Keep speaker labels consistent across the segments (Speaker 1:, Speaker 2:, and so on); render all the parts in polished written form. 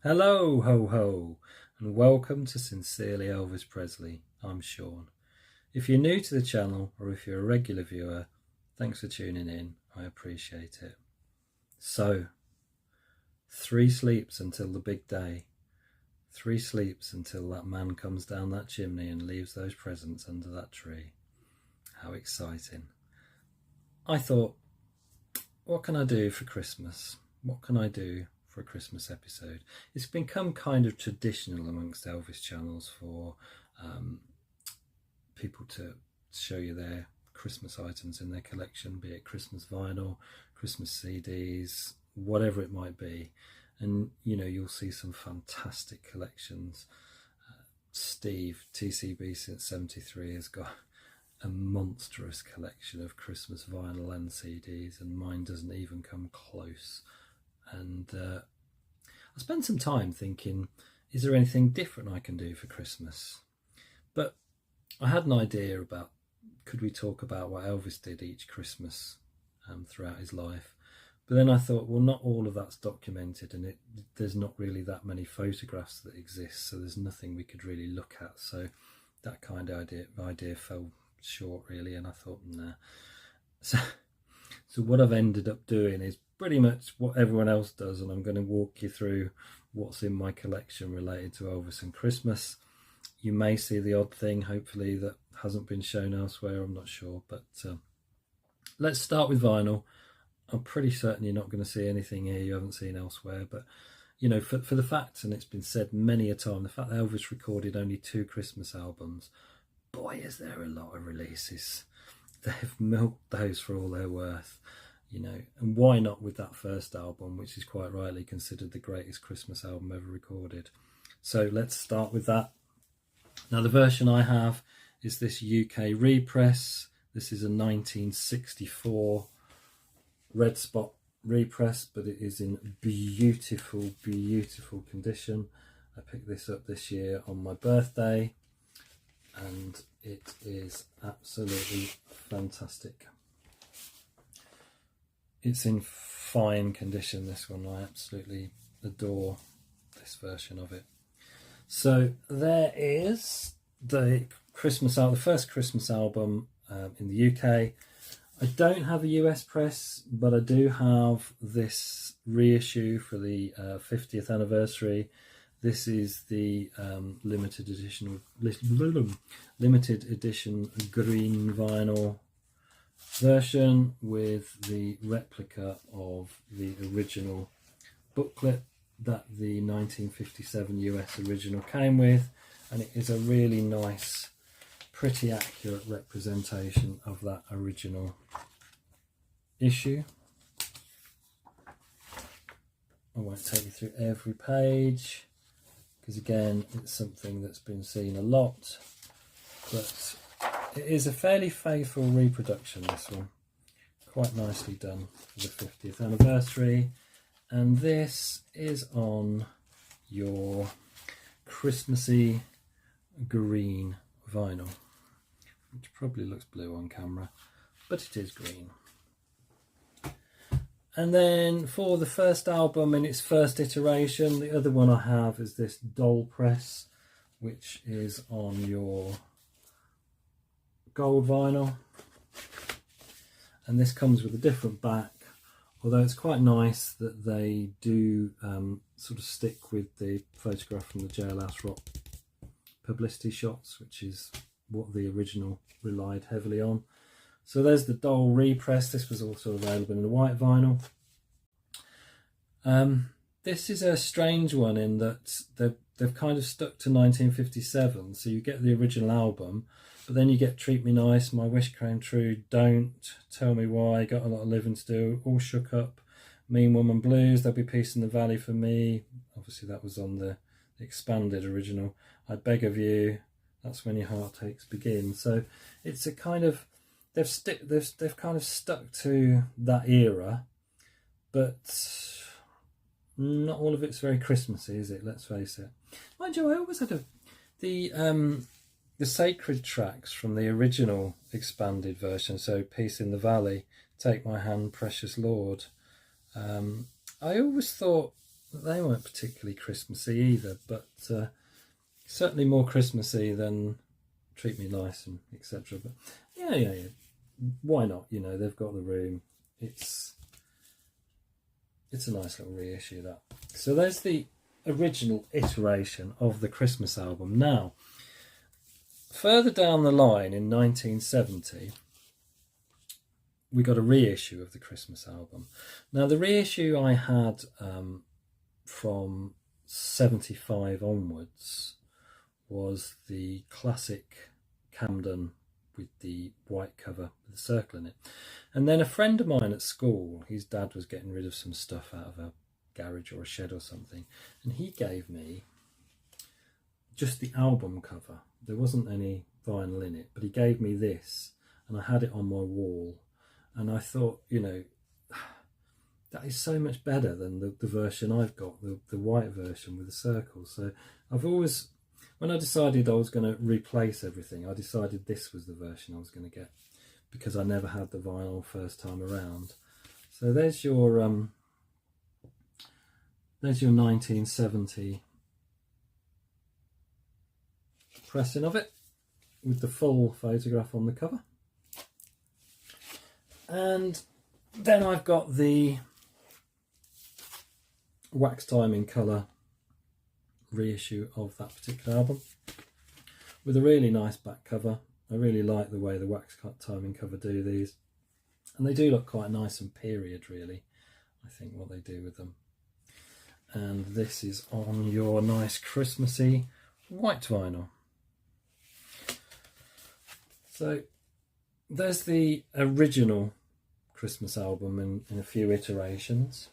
Speaker 1: Hello, ho ho, and welcome to Sincerely Elvis Presley. I'm Sean. If you're new to the channel or if you're a regular viewer, thanks for tuning in. I appreciate it. So, 3 sleeps until the big day. 3 sleeps until that man comes down that chimney and leaves those presents under that tree. How exciting. I thought, what can I do for Christmas? What can I do for a Christmas episode? It's become kind of traditional amongst Elvis channels for people to show you their Christmas items in their collection, be it Christmas vinyl, Christmas CDs, whatever it might be. And you'll see some fantastic collections. Steve, TCB since 73, has got a monstrous collection of Christmas vinyl and CDs, and mine doesn't even come close. And I spent some time thinking, is there anything different I can do for Christmas? But I had an idea about, could we talk about what Elvis did each Christmas throughout his life? But then I thought, well, not all of that's documented, and there's not really that many photographs that exist, so there's nothing we could really look at. So that kind of idea fell short, really, and I thought, nah. So what I've ended up doing is pretty much what everyone else does, and I'm going to walk you through what's in my collection related to Elvis and Christmas. You may see the odd thing, hopefully, that hasn't been shown elsewhere, I'm not sure, but let's start with vinyl. I'm pretty certain you're not going to see anything here you haven't seen elsewhere, but for the fact, and it's been said many a time, the fact that Elvis recorded only 2 Christmas albums, boy, is there a lot of releases. They've milked those for all they're worth, and why not with that first album, which is quite rightly considered the greatest Christmas album ever recorded. So let's start with that. Now, the version I have is this UK repress. This is a 1964 red spot repress, but it is in beautiful, beautiful condition. I picked this up this year on my birthday, and it is absolutely fantastic. It's in fine condition, this one. I absolutely adore this version of it. So there is the Christmas album, the first Christmas album in the UK. I don't have a US press, but I do have this reissue for the 50th anniversary. This is the limited edition green vinyl version with the replica of the original booklet that the 1957 US original came with, and it is a really nice, pretty accurate representation of that original issue. I won't take you through every page, because again, it's something that's been seen a lot, but it is a fairly faithful reproduction, this one. Quite nicely done for the 50th anniversary. And this is on your Christmassy green vinyl, which probably looks blue on camera, but it is green. And then for the first album in its first iteration, the other one I have is this doll press, which is on your gold vinyl. And this comes with a different back, although it's quite nice that they do sort of stick with the photograph from the Jailhouse Rock publicity shots, which is what the original relied heavily on. So there's the doll repress. This was also available in the white vinyl. This is a strange one in that they've kind of stuck to 1957. So you get the original album, but then you get Treat Me Nice, My Wish Came True, Don't, Tell Me Why, Got a Lot of Living to Do, All Shook Up, Mean Woman Blues, There'll Be Peace in the Valley for Me. Obviously that was on the expanded original. I Beg of You, That's When Your Heartaches Begin. So it's a kind of, they've kind of stuck to that era, but not all of it's very Christmassy, is it? Let's face it. Mind you, I always had the sacred tracks from the original expanded version. So Peace in the Valley, Take My Hand, Precious Lord. I always thought they weren't particularly Christmassy either, but certainly more Christmassy than Treat Me Nice and etc. But yeah, why not? You know, they've got the room. It's a nice little reissue, that. So there's the original iteration of the Christmas album. Now, further down the line in 1970, we got a reissue of the Christmas album. Now, the reissue I had from 75 onwards was the classic Camden with the white cover with the circle in it. And then a friend of mine at school, his dad was getting rid of some stuff out of a garage or a shed or something, and he gave me just the album cover. There wasn't any vinyl in it, but he gave me this, and I had it on my wall, and I thought, you know, that is so much better than the version I've got, the white version with the circles. So I've always, when I decided I was going to replace everything, I decided this was the version I was going to get, because I never had the vinyl first time around. So there's your 1970 pressing of it with the full photograph on the cover. And then I've got the wax time in colour reissue of that particular album with a really nice back cover. I really like the way the wax time in cover do these, and they do look quite nice and period, really, I think, what they do with them. And this is on your nice Christmassy white vinyl. So there's the original Christmas album in a few iterations.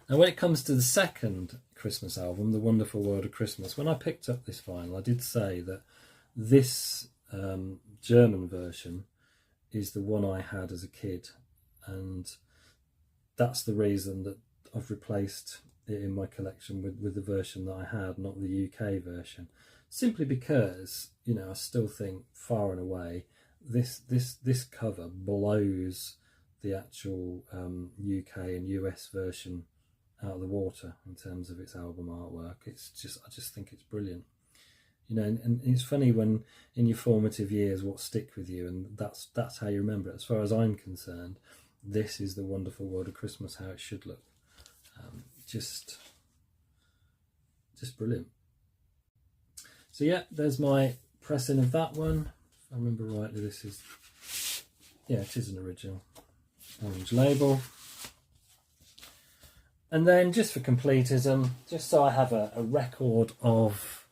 Speaker 1: Now, when it comes to the second Christmas album, The Wonderful World of Christmas, when I picked up this vinyl, I did say that this German version is the one I had as a kid, and that's the reason that I've replaced it in my collection with the version that I had, not the UK version. Simply because, you know, I still think far and away this cover blows the actual UK and US version out of the water in terms of its album artwork. It's just, I just think it's brilliant. You know, and it's funny when in your formative years what stick with you, and that's how you remember it. As far as I'm concerned, this is The Wonderful World of Christmas, how it should look. Just brilliant. So yeah, there's my pressing of that one. If I remember rightly, this is, yeah, it is an original orange label. And then, just for completism, just so I have a record of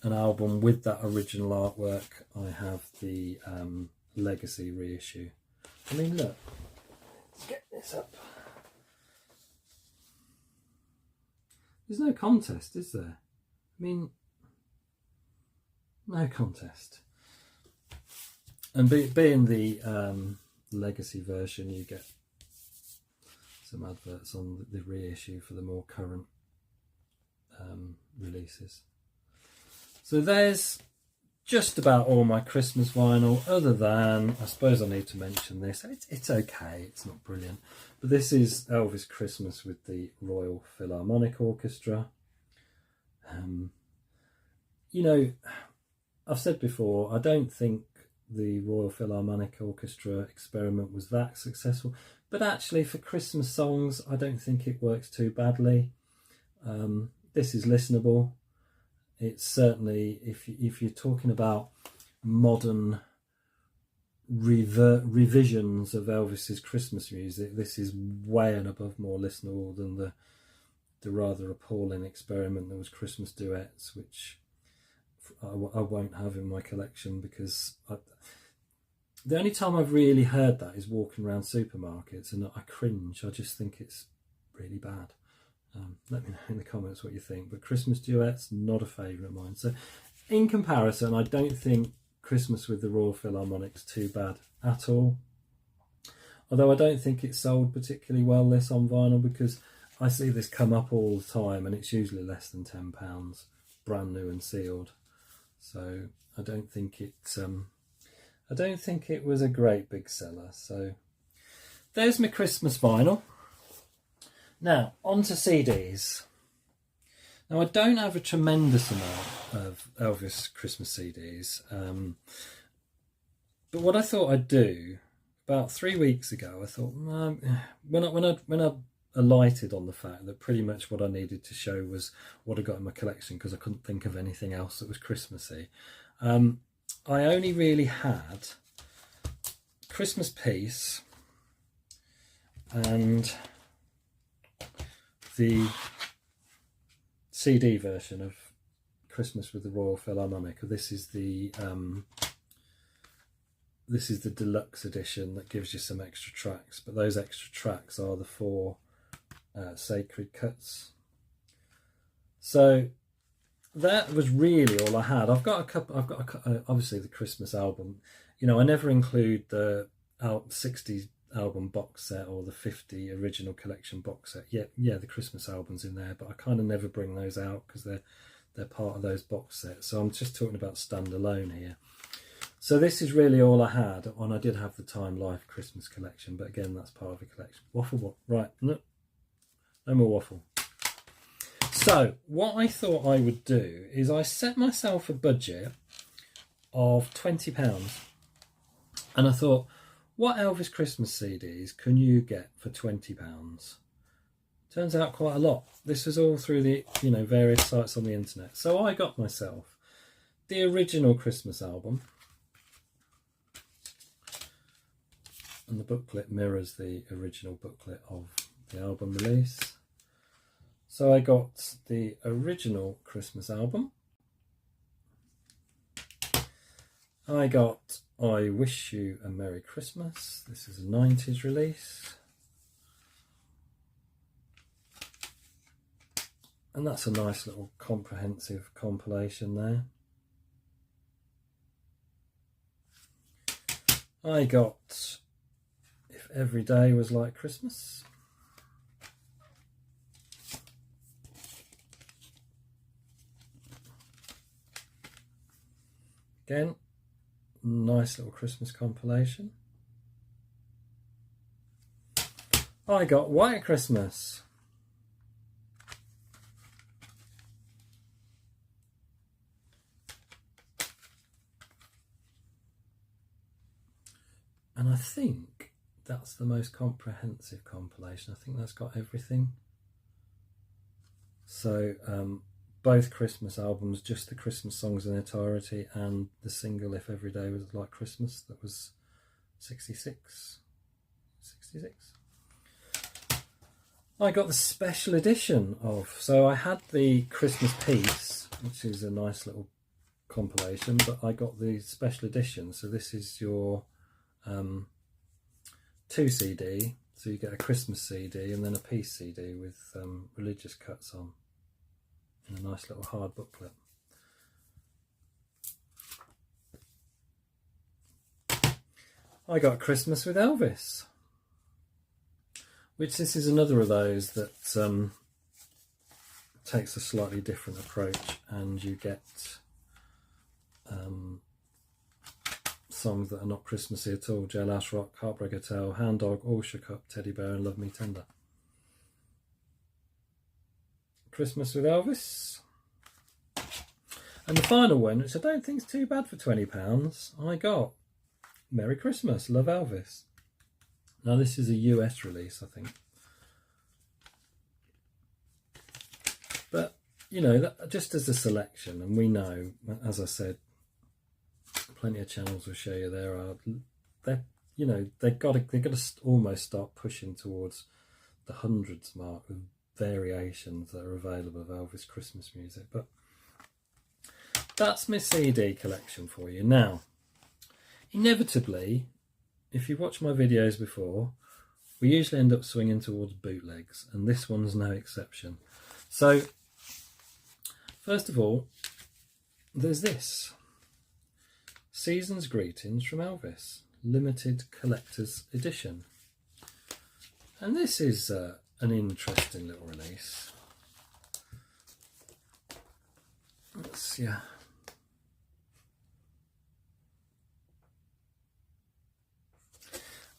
Speaker 1: an album with that original artwork, I have the Legacy reissue. I mean, look, let's get this up. There's no contest, is there? I mean, no contest. And being the Legacy version, you get some adverts on the reissue for the more current releases. So there's just about all my Christmas vinyl, other than, I suppose I need to mention this, it's okay, it's not brilliant, but this is Elvis Christmas with the Royal Philharmonic Orchestra. You know, I've said before, I don't think the Royal Philharmonic Orchestra experiment was that successful, but actually for Christmas songs I don't think it works too badly. This is listenable. It's certainly, if you're talking about modern revisions of Elvis's Christmas music, this is way and above more listenable than the rather appalling experiment that was Christmas duets, which I won't have in my collection, because the only time I've really heard that is walking around supermarkets, and I cringe. I just think it's really bad. Let me know in the comments what you think, but Christmas duets, not a favourite of mine. So in comparison, I don't think Christmas with the Royal Philharmonic's too bad at all, although I don't think it's sold particularly well, this on vinyl, because I see this come up all the time and it's usually less than £10, brand new and sealed. So I don't think it was a great big seller. So there's my Christmas vinyl. Now, on to CDs. Now, I don't have a tremendous amount of Elvis Christmas CDs, but what I thought I'd do, about 3 weeks ago, I thought, when I alighted on the fact that pretty much what I needed to show was what I got in my collection, because I couldn't think of anything else that was Christmassy. I only really had Christmas Peace and the CD version of Christmas with the Royal Philharmonic. This is the deluxe edition that gives you some extra tracks, but those extra tracks are the 4 sacred cuts. So that was really all I had. I've got obviously the Christmas album. You know, I never include the 60 album box set or the 50 original collection box set. Yeah, the Christmas album's in there, but I kind of never bring those out because they're part of those box sets. So I'm just talking about standalone here. So this is really all I had, and I did have the Time Life Christmas collection, but again, that's part of a collection. Waffle what? Right, no more waffle. So what I thought I would do is I set myself a budget of £20, and I thought, what Elvis Christmas CDs can you get for £20? Turns out quite a lot. This was all through the various sites on the internet. So I got myself the original Christmas album, and the booklet mirrors the original booklet of the album release. So I got the original Christmas album. I got I Wish You a Merry Christmas. This is a 90s release. And that's a nice little comprehensive compilation there. I got If Every Day Was Like Christmas. Again, nice little Christmas compilation. I got White Christmas. And I think that's the most comprehensive compilation. I think that's got everything. So both Christmas albums, just the Christmas songs in entirety, and the single If Every Day Was Like Christmas, that was 66. I got the special edition of, so I had the Christmas Peace, which is a nice little compilation, but I got the special edition. So this is your 2 CD, so you get a Christmas CD and then a Peace CD with religious cuts on, in a nice little hard booklet. I got Christmas with Elvis, which this is another of those that takes a slightly different approach, and you get songs that are not Christmassy at all. Jailhouse Rock, Heartbreak Hotel, Hound Dog, All Shook Up, Teddy Bear and Love Me Tender. Christmas with Elvis. And the final one, which I don't think is too bad for £20, I got Merry Christmas, Love Elvis. Now this is a US release, I think. But, you know, that, just as a selection, and we know, as I said, plenty of channels will show you they've got to almost start pushing towards the hundreds mark of variations that are available of Elvis Christmas music. But that's my CD collection for you. Now, inevitably, if you watch my videos before, we usually end up swinging towards bootlegs, and this one's no exception. So, first of all, there's this. Season's Greetings from Elvis, limited collector's edition. And this is an interesting little release. Yeah.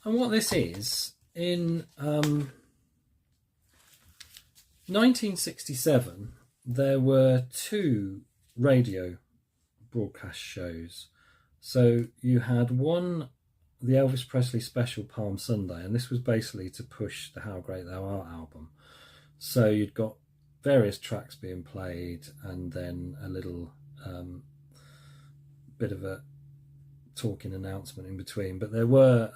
Speaker 1: And what this is, in 1967, there were 2 radio broadcast shows. So you had one, the Elvis Presley special Palm Sunday, and this was basically to push the How Great Thou Art album. So you'd got various tracks being played and then a little bit of a talking announcement in between. But there were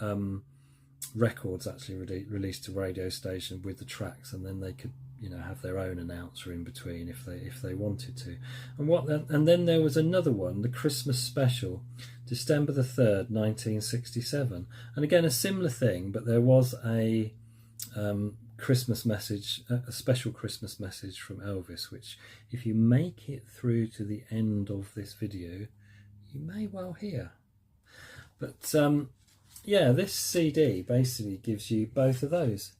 Speaker 1: records actually released to radio station with the tracks, and then they could, you know, have their own announcer in between if they wanted to. And then there was another one, the Christmas special, December the 3rd, 1967, and again a similar thing, but there was a Christmas message, a special Christmas message from Elvis, which if you make it through to the end of this video, you may well hear. But yeah, this CD basically gives you both of those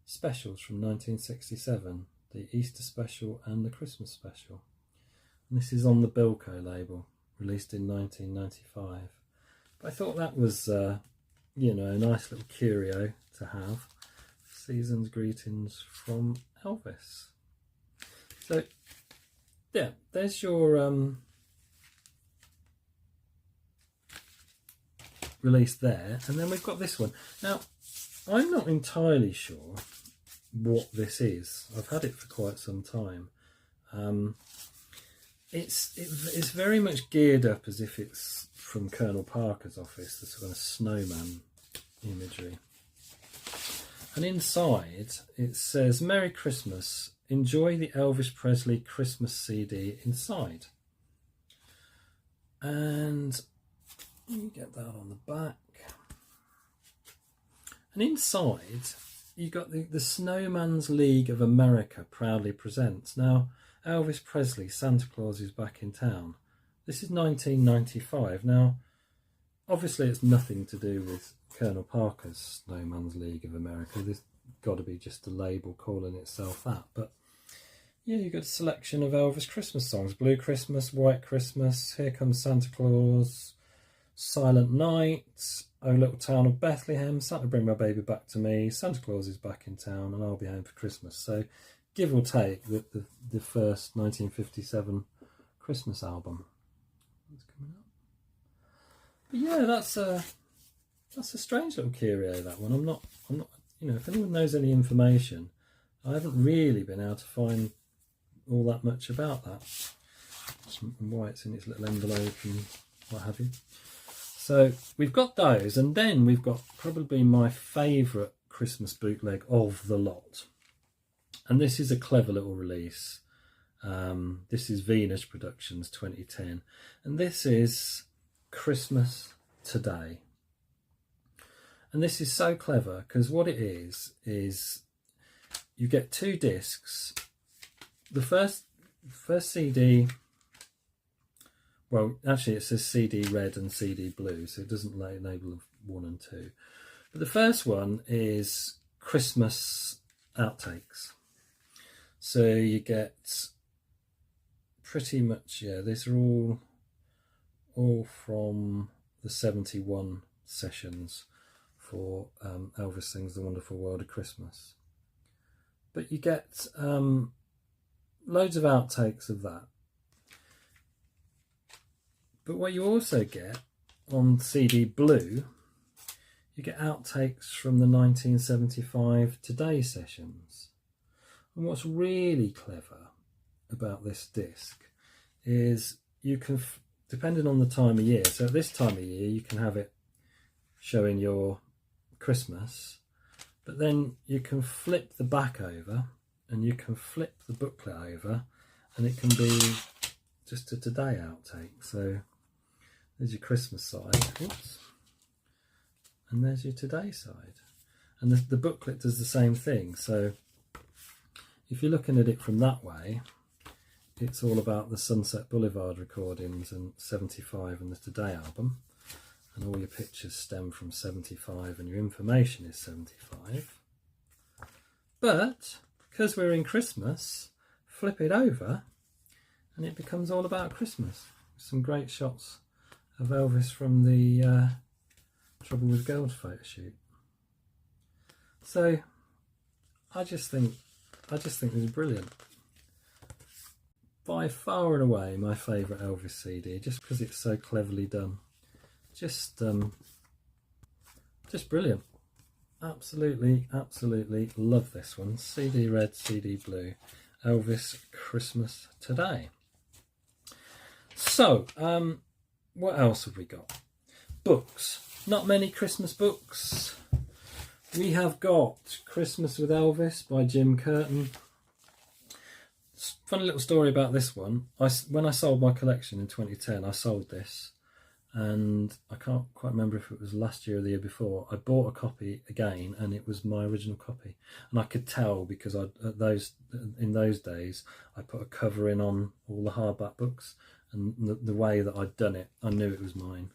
Speaker 1: specials from 1967, the Easter special and the Christmas special. And this is on the Bilko label, released in 1995. But I thought that was, you know, a nice little curio to have. Season's greetings from Elvis. So, yeah, there's your release there. And then we've got this one. Now, I'm not entirely sure what this is. I've had it for quite some time. It's very much geared up as if it's from Colonel Parker's office, the sort of snowman imagery. And inside it says, "Merry Christmas, enjoy the Elvis Presley Christmas CD inside." And you get that on the back. And inside, you've got the Snowman's League of America proudly presents. Now, Elvis Presley, Santa Claus is back in town. This is 1995. Now, obviously it's nothing to do with Colonel Parker's Snowman's League of America. There's got to be just a label calling itself that. But yeah, you've got a selection of Elvis Christmas songs. Blue Christmas, White Christmas, Here Comes Santa Claus, Silent Night, Oh Little Town of Bethlehem, Santa Bring My Baby Back to Me, Santa Claus is Back in Town, and I'll Be Home for Christmas. So give or take the first 1957 Christmas album. That's coming up. But yeah, that's a strange little curio, that one. I'm not, you know, if anyone knows any information, I haven't really been able to find all that much about that, and why it's in its little envelope and what have you. So we've got those, and then we've got probably my favourite Christmas bootleg of the lot. And this is a clever little release. This is Venus Productions 2010. And this is Christmas Today. And this is so clever because what it is you get 2 discs. The first CD... Well, actually it says CD red and CD blue, so it doesn't label 1 and 2. But the first one is Christmas outtakes. So you get pretty much, yeah, these are all from the 71 sessions for Elvis Sings the Wonderful World of Christmas. But you get loads of outtakes of that. But what you also get on CD blue, you get outtakes from the 1975 Today sessions. And what's really clever about this disc is you can, depending on the time of year, so at this time of year you can have it showing your Christmas, but then you can flip the back over and you can flip the booklet over and it can be just a Today outtake. So there's your Christmas side, oops, and there's your Today side. And the booklet does the same thing. So if you're looking at it from that way, it's all about the Sunset Boulevard recordings and 75 and the Today album. And all your pictures stem from 75 and your information is 75. But because we're in Christmas, flip it over and it becomes all about Christmas. Some great shots of Elvis from the Trouble with Gold photo shoot. So I just think this is brilliant. By far and away my favourite Elvis CD, just because it's so cleverly done. Just brilliant. Absolutely love this one. CD red, CD blue, Elvis Christmas Today. So, what else have we got? Books. Not many Christmas books. We have got Christmas with Elvis by Jim Curtin. Funny little story about this one. When I sold my collection in 2010, I sold this. And I can't quite remember if it was last year or the year before. I bought a copy again, and it was my original copy. And I could tell because in those days I put a cover in on all the hardback books, and the way that I'd done it, I knew it was mine.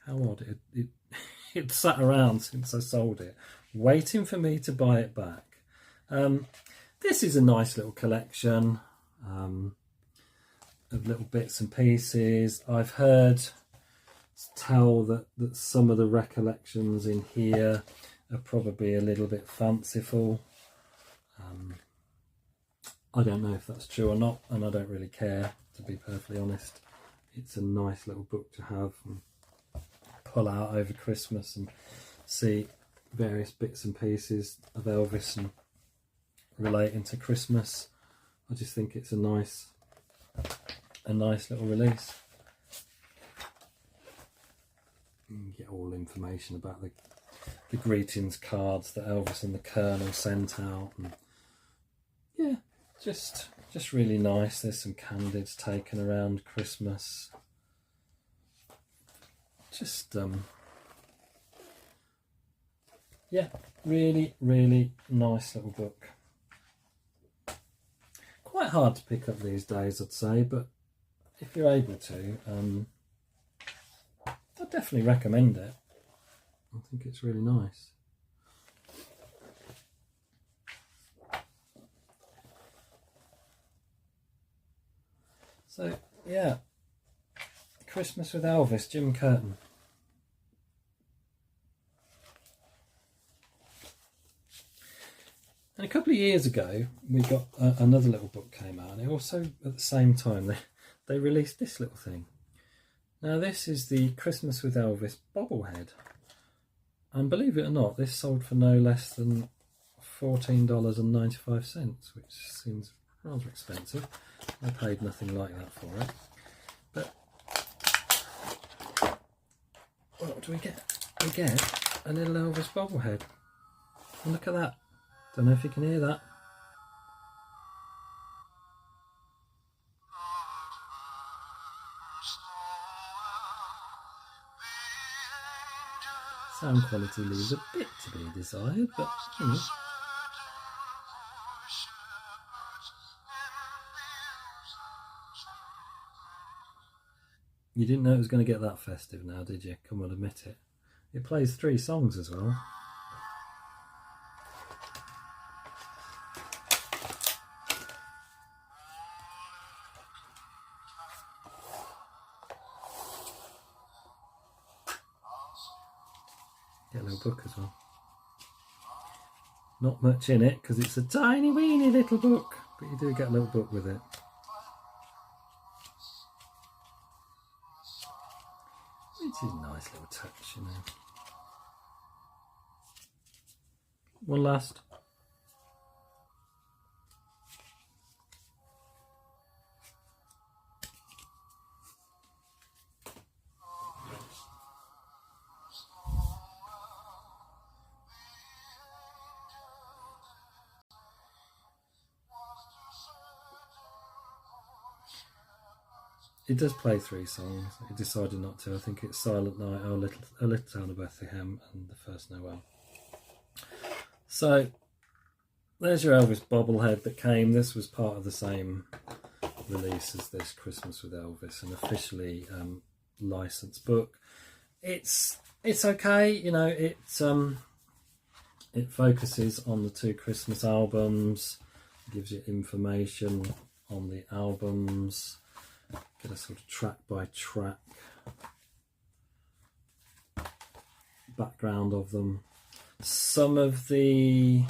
Speaker 1: How odd! It sat around since I sold it, waiting for me to buy it back. This is a nice little collection of little bits and pieces. I've heard tell that some of the recollections in here are probably a little bit fanciful. I don't know if that's true or not, and I don't really care, to be perfectly honest. It's a nice little book to have and pull out over Christmas and see various bits and pieces of Elvis and relating to Christmas. I just think it's a nice little release. You get all information about the greetings cards that Elvis and the Colonel sent out, and yeah, just really nice. There's some candids taken around Christmas. Just yeah, really nice little book. Quite hard to pick up these days, I'd say, but if you're able to, I'd definitely recommend it. I think it's really nice. So yeah, Christmas with Elvis, Jim Curtin. And a couple of years ago, we got another little book came out, and it also at the same time they released this little thing. Now this is the Christmas with Elvis bobblehead, and believe it or not, this sold for no less than $14.95, which seems rather expensive. I paid nothing like that for it. But what do we get? We get a little Elvis bobblehead. And look at that. Don't know if you can hear that. Sound quality leaves a bit to be desired, but you know. You didn't know it was going to get that festive now, did you? Come on, admit it. It plays 3 songs as well. Get a little book as well. Not much in it because it's a tiny weeny little book, but you do get a little book with it. Which is a nice little touch, you know. One last. It does play 3 songs. It decided not to. I think it's Silent Night, A Little Town of Bethlehem, and The First Noel. So there's your Elvis bobblehead that came. This was part of the same release as this Christmas with Elvis, an officially licensed book. It's okay, you know. It focuses on the 2 Christmas albums, gives you information on the albums. Get a sort of track by track background of them. Some of the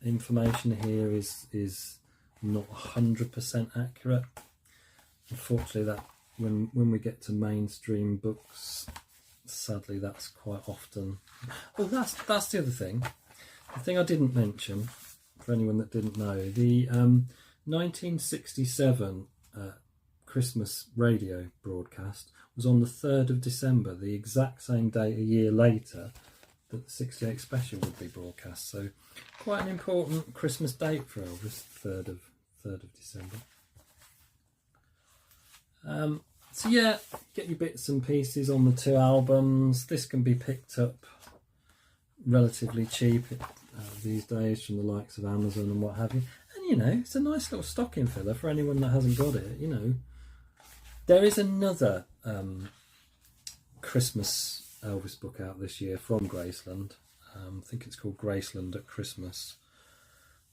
Speaker 1: information here is not 100% accurate. Unfortunately, that when we get to mainstream books, sadly that's quite often. Oh, that's the other thing. The thing I didn't mention, for anyone that didn't know, the 1967 Christmas radio broadcast was on the 3rd of December, the exact same date a year later that the 68 special would be broadcast. So quite an important Christmas date for Elvis, 3rd of December. So yeah, get your bits and pieces on the 2 albums. This can be picked up relatively cheap these days from the likes of Amazon and what have you. And you know, it's a nice little stocking filler for anyone that hasn't got it. You know, there is another Christmas Elvis book out this year from Graceland. I think it's called Graceland at Christmas.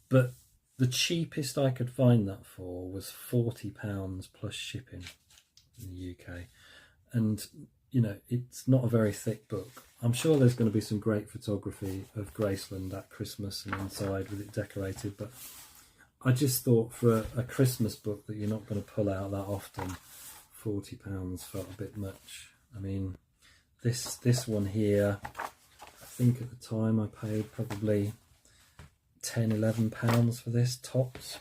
Speaker 1: But the cheapest I could find that for was £40 plus shipping in the UK. And, you know, it's not a very thick book. I'm sure there's going to be some great photography of Graceland at Christmas and inside with it decorated. But I just thought for a Christmas book that you're not going to pull out that often, £40 felt a bit much. I mean, this one here, I think at the time I paid probably £10-11 for this tops.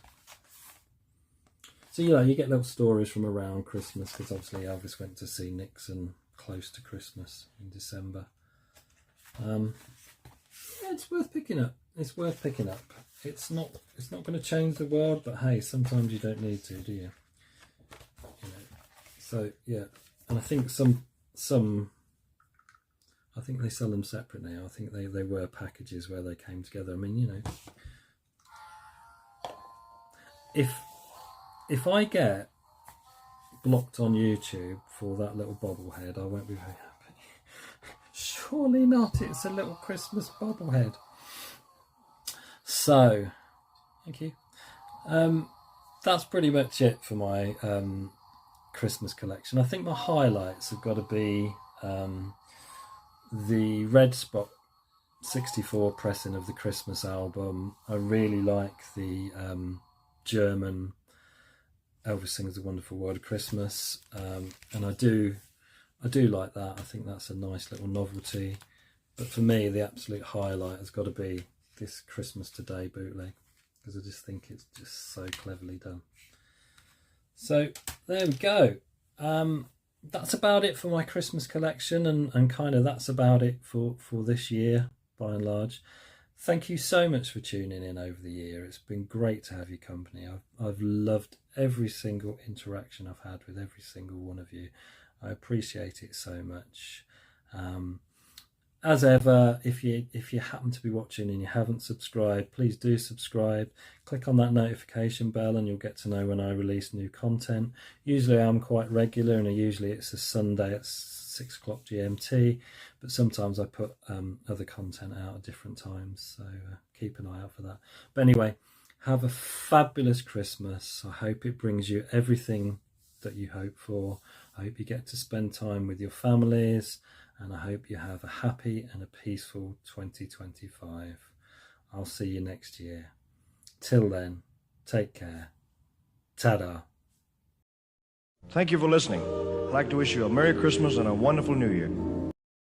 Speaker 1: So you know, you get little stories from around Christmas, because obviously Elvis went to see Nixon close to Christmas in December. Yeah, it's worth picking up. It's worth picking up. It's not going to change the world, but hey, sometimes you don't need to, do you? You know. So yeah, and I think some I think they sell them separate now. I think they were packages where they came together. I mean, you know, if I get blocked on YouTube for that little bobblehead, I won't be very happy. Surely not, it's a little Christmas bobblehead. So, thank you. That's pretty much it for my Christmas collection. I think my highlights have got to be the Red Spot 64 pressing of the Christmas album. I really like the German Elvis Sings the Wonderful World of Christmas, and I do like that. I think that's a nice little novelty. But for me, the absolute highlight has got to be this Christmas Today bootleg, because I just think it's just so cleverly done. So there we go. That's about it for my Christmas collection, and kind of that's about it for this year by and large. Thank you so much for tuning in over the year. It's been great to have your company. I've loved every single interaction I've had with every single one of you. I appreciate it so much. As ever, if you happen to be watching and you haven't subscribed, please do subscribe. Click on that notification bell and you'll get to know when I release new content. Usually I'm quite regular, and usually it's a Sunday at 6 o'clock GMT, but sometimes I put other content out at different times, so keep an eye out for that. But anyway, have a fabulous Christmas. I hope it brings you everything that you hope for. I hope you get to spend time with your families, and I hope you have a happy and a peaceful 2025. I'll see you next year. Till then, take care. Ta-da.
Speaker 2: Thank you for listening. I'd like to wish you a Merry Christmas and a wonderful New Year.